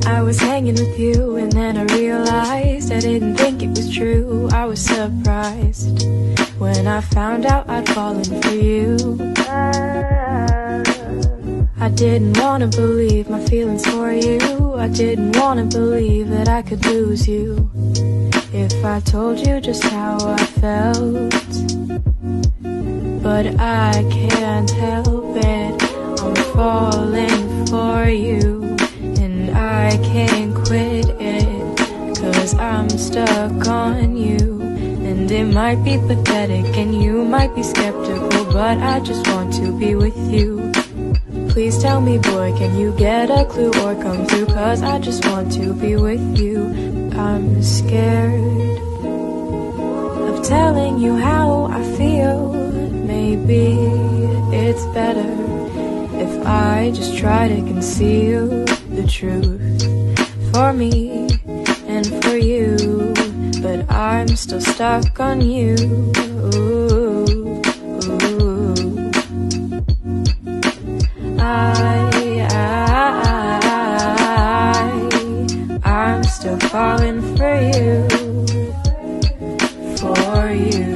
I was hanging with you and then I realized I didn't think it was true. I was surprised when I found out I'd fallen for you. I didn't wanna believe my feelings for you. I didn't wanna believe that I could lose you if I told you just how I felt. But I can't help it, I'm falling for you. I can't quit it, 'cause I'm stuck on you. And it might be pathetic and you might be skeptical, but I just want to be with you. Please tell me, boy, can you get a clue or come through? 'Cause I just want to be with you. I'm scared of telling you how I feel. Maybe it's better if I just try to conceal the truth for me and for you, but I'm still stuck on you. I'm still falling for you, for you.